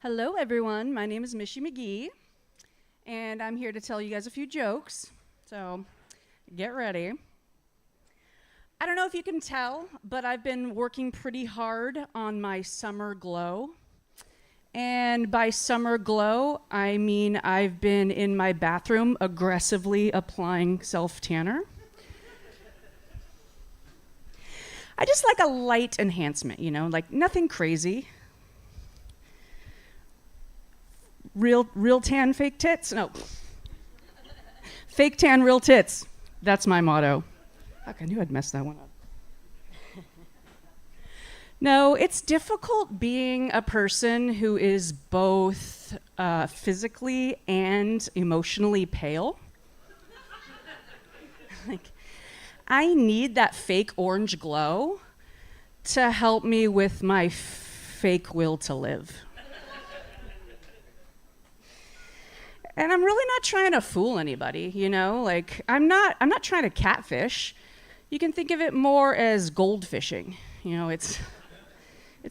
Hello, everyone. My name is Mishee McGee, and I'm here to tell you guys a few jokes. So get ready. I don't know if you can tell, but I've been working pretty hard on my summer glow. And by summer glow, I mean I've been in my bathroom aggressively applying self-tanner. I just like a light enhancement, like nothing crazy. Real tan, fake tits? No. Fake tan, real tits. That's my motto. Fuck, I knew I'd mess that one up. No, it's difficult being a person who is both physically and emotionally pale. I need that fake orange glow to help me with my fake will to live. And I'm really not trying to fool anybody, I'm not trying to catfish. You can think of it more as goldfishing. It's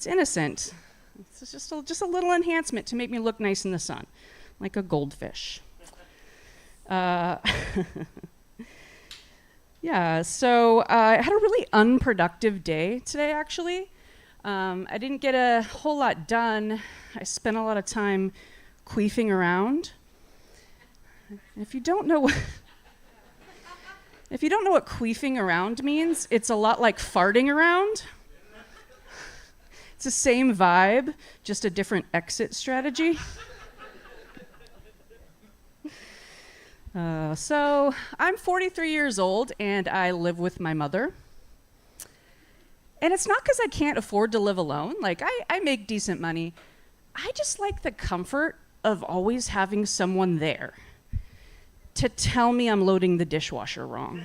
innocent. It's just a little enhancement to make me look nice in the sun, like a goldfish. Yeah, so I had a really unproductive day today, actually. I didn't get a whole lot done. I spent a lot of time queefing around. If you don't know what queefing around means, it's a lot like farting around. It's the same vibe, just a different exit strategy. So I'm 43 years old and I live with my mother. And it's not because I can't afford to live alone. I make decent money. I just like the comfort of always having someone there to tell me I'm loading the dishwasher wrong.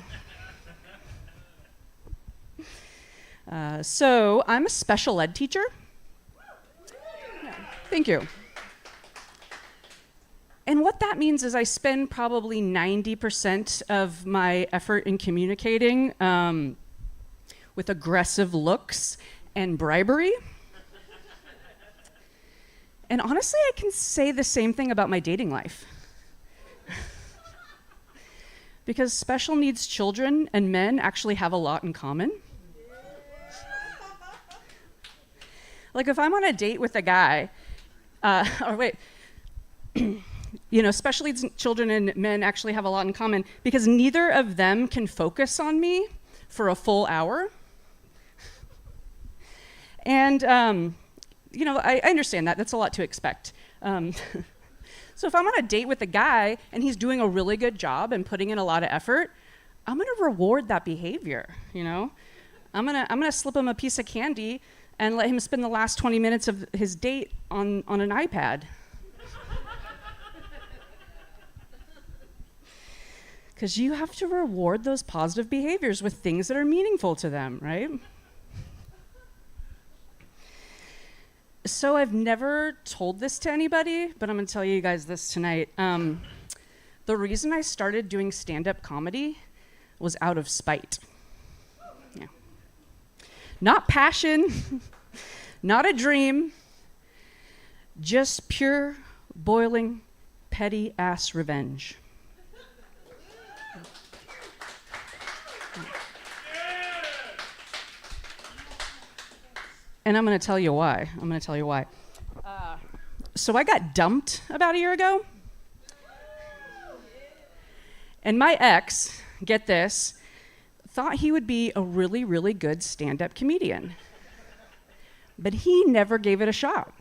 So I'm a special ed teacher. Yeah, thank you. And what that means is I spend probably 90% of my effort in communicating with aggressive looks and bribery. And honestly, I can say the same thing about my dating life. Because special needs children and men actually have a lot in common. If I'm on a date with a guy, special needs children and men actually have a lot in common because neither of them can focus on me for a full hour. And, I understand that. That's a lot to expect. So if I'm on a date with a guy and he's doing a really good job and putting in a lot of effort, I'm gonna reward that behavior, I'm gonna slip him a piece of candy and let him spend the last 20 minutes of his date on an iPad. Because you have to reward those positive behaviors with things that are meaningful to them, right? So I've never told this to anybody, but I'm gonna tell you guys this tonight. The reason I started doing stand-up comedy was out of spite. Yeah. Not passion, not a dream, just pure, boiling, petty-ass revenge. And I'm going to tell you why. So I got dumped about a year ago. And my ex, get this, thought he would be a really, really good stand-up comedian. But he never gave it a shot.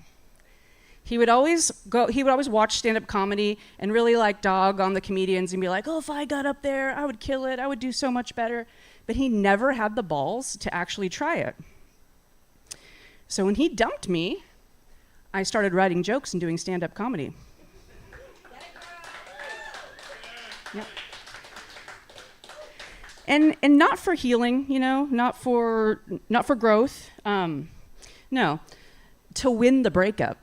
He would always watch stand-up comedy and really dog on the comedians and be like, oh, if I got up there, I would kill it. I would do so much better. But he never had the balls to actually try it. So when he dumped me, I started writing jokes and doing stand-up comedy. Yep. And not for healing, not for growth. No, to win the breakup.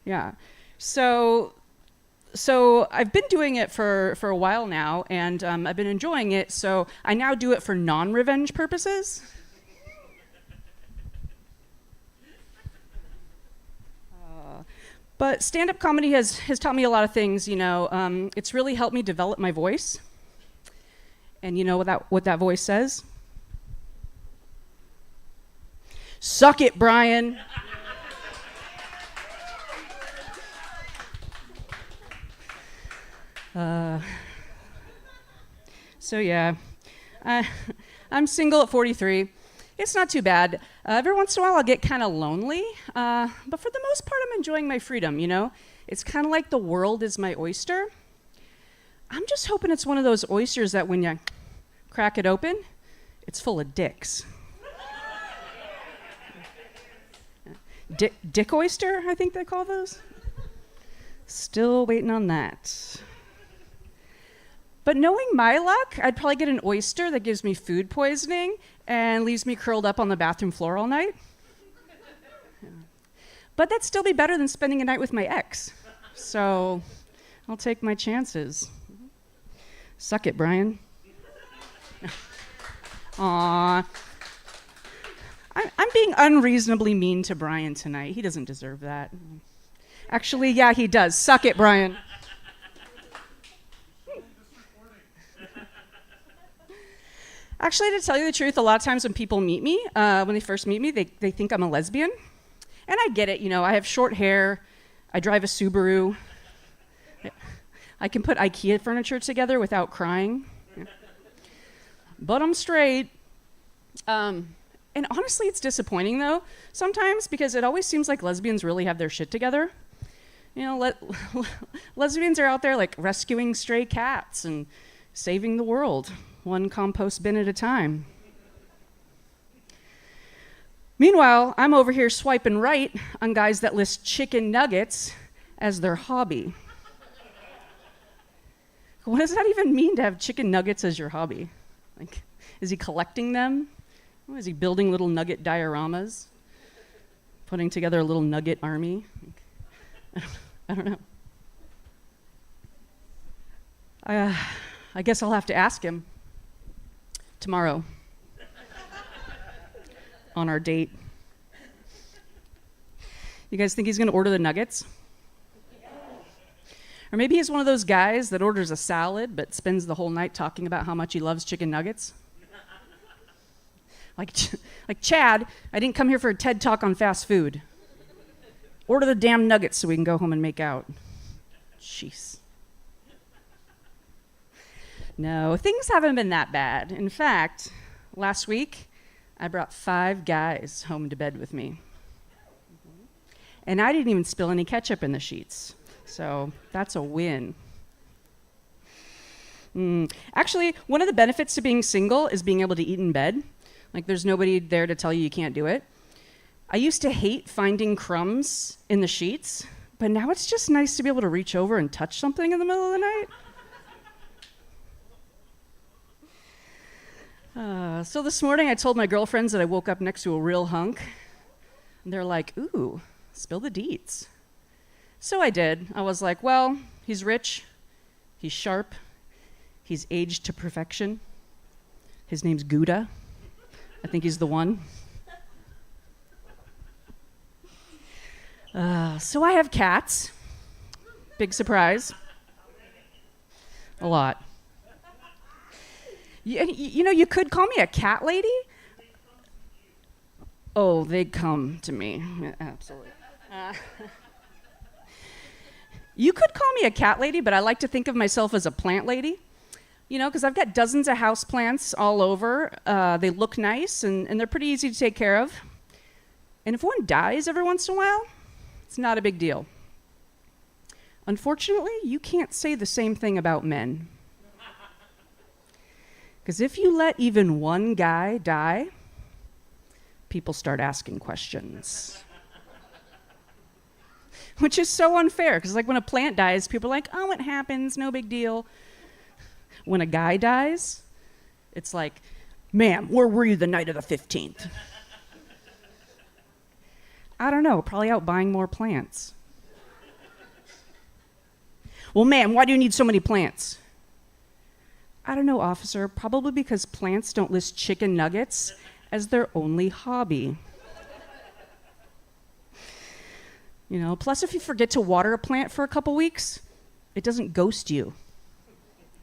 Yeah. So I've been doing it for a while now, and I've been enjoying it, so I now do it for non-revenge purposes. But stand-up comedy has taught me a lot of things, you know. It's really helped me develop my voice. And you know what that voice says? Suck it, Brian. So yeah, I'm single at 43. It's not too bad. Every once in a while I'll get kind of lonely, but for the most part I'm enjoying my freedom, you know? It's kind of like the world is my oyster. I'm just hoping it's one of those oysters that when you crack it open, it's full of dicks. Dick oyster, I think they call those. Still waiting on that. But knowing my luck, I'd probably get an oyster that gives me food poisoning and leaves me curled up on the bathroom floor all night. Yeah. But that'd still be better than spending a night with my ex. So I'll take my chances. Suck it, Brian. Aw. I'm being unreasonably mean to Brian tonight. He doesn't deserve that. Actually, yeah, he does. Suck it, Brian. Actually, to tell you the truth, a lot of times when people meet me, when they first meet me, they think I'm a lesbian. And I get it, you know, I have short hair, I drive a Subaru, I can put IKEA furniture together without crying. Yeah. But I'm straight. And honestly, it's disappointing though, sometimes, because it always seems like lesbians really have their shit together. You know, lesbians are out there like rescuing stray cats and saving the world, one compost bin at a time. Meanwhile, I'm over here swiping right on guys that list chicken nuggets as their hobby. What does that even mean to have chicken nuggets as your hobby? Like, is he collecting them? Is he building little nugget dioramas? Putting together a little nugget army? I don't know. I guess I'll have to ask him tomorrow on our date. You guys think he's going to order the nuggets? Or maybe he's one of those guys that orders a salad but spends the whole night talking about how much he loves chicken nuggets. Like Chad, I didn't come here for a TED Talk on fast food. Order the damn nuggets so we can go home and make out. Jeez. No, things haven't been that bad. In fact, last week, I brought 5 guys home to bed with me. And I didn't even spill any ketchup in the sheets. So that's a win. Actually, one of the benefits to being single is being able to eat in bed. Like, there's nobody there to tell you can't do it. I used to hate finding crumbs in the sheets, but now it's just nice to be able to reach over and touch something in the middle of the night. So this morning I told my girlfriends that I woke up next to a real hunk. And they're like, ooh, spill the deets. So I did. I was like, well, he's rich, he's sharp, he's aged to perfection. His name's Gouda. I think he's the one. So I have cats. Big surprise. A lot. You know, you could call me a cat lady. Oh, they'd come to me. Yeah, absolutely. You could call me a cat lady, but I like to think of myself as a plant lady. You know, because I've got dozens of house plants all over. They look nice, and they're pretty easy to take care of. And if one dies every once in a while, it's not a big deal. Unfortunately, you can't say the same thing about men. Because if you let even one guy die, people start asking questions. Which is so unfair, because like when a plant dies, people are like, oh, it happens, no big deal. When a guy dies, it's like, ma'am, where were you the night of the 15th? I don't know, probably out buying more plants. Well, ma'am, why do you need so many plants? I don't know, officer, probably because plants don't list chicken nuggets as their only hobby. Plus if you forget to water a plant for a couple weeks, it doesn't ghost you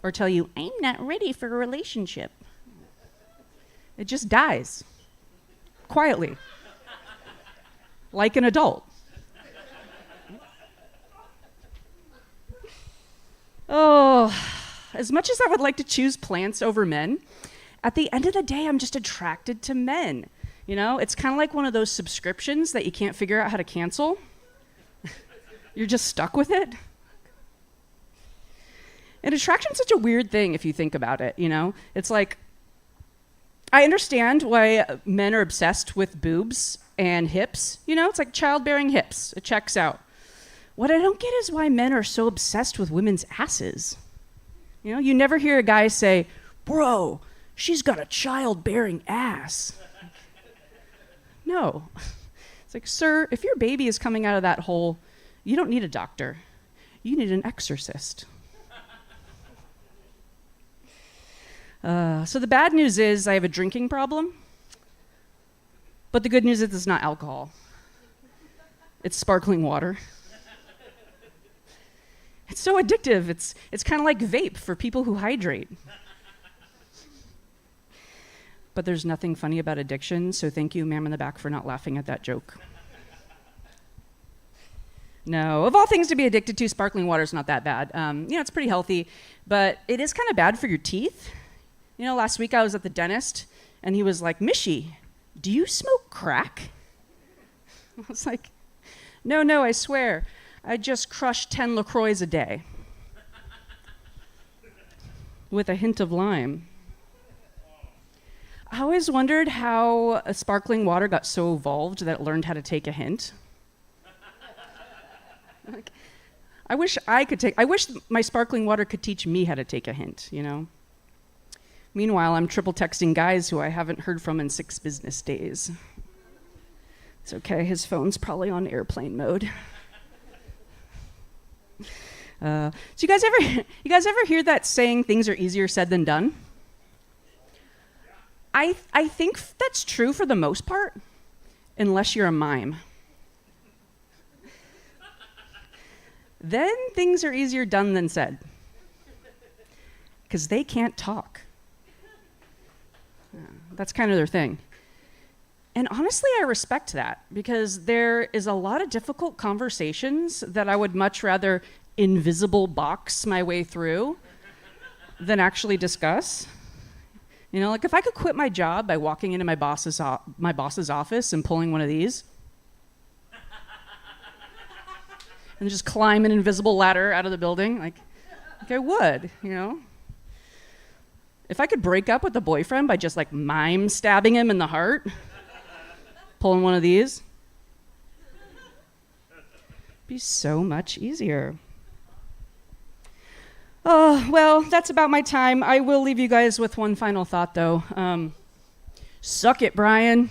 or tell you, I'm not ready for a relationship. It just dies quietly, like an adult. Oh, as much as I would like to choose plants over men, at the end of the day, I'm just attracted to men. It's kind of like one of those subscriptions that you can't figure out how to cancel. You're just stuck with it. And attraction's such a weird thing if you think about it, It's like, I understand why men are obsessed with boobs and hips, It's like childbearing hips. It checks out. What I don't get is why men are so obsessed with women's asses. You never hear a guy say, bro, she's got a childbearing ass. No. It's like, sir, if your baby is coming out of that hole, you don't need a doctor. You need an exorcist. So the bad news is I have a drinking problem. But the good news is it's not alcohol. It's sparkling water. It's so addictive. It's kind of like vape for people who hydrate. But there's nothing funny about addiction, so thank you, ma'am in the back, for not laughing at that joke. No, of all things to be addicted to, sparkling water is not that bad. It's pretty healthy, but it is kind of bad for your teeth. Last week I was at the dentist, and he was like, Mishee, do you smoke crack? I was like, no, I swear. I just crush 10 LaCroix a day with a hint of lime. I always wondered how a sparkling water got so evolved that it learned how to take a hint. I wish my sparkling water could teach me how to take a hint, Meanwhile, I'm triple texting guys who I haven't heard from in 6 business days. It's okay, his phone's probably on airplane mode. So you guys ever hear that saying, things are easier said than done? I think that's true for the most part, unless you're a mime. Then things are easier done than said, because they can't talk. That's kind of their thing. And honestly, I respect that, because there is a lot of difficult conversations that I would much rather invisible box my way through than actually discuss. Like if I could quit my job by walking into my boss's office and pulling one of these and just climb an invisible ladder out of the building, like I would, If I could break up with a boyfriend by just like mime stabbing him in the heart, pulling one of these, it'd be so much easier. Oh, well, that's about my time. I will leave you guys with one final thought, though. Suck it, Brian.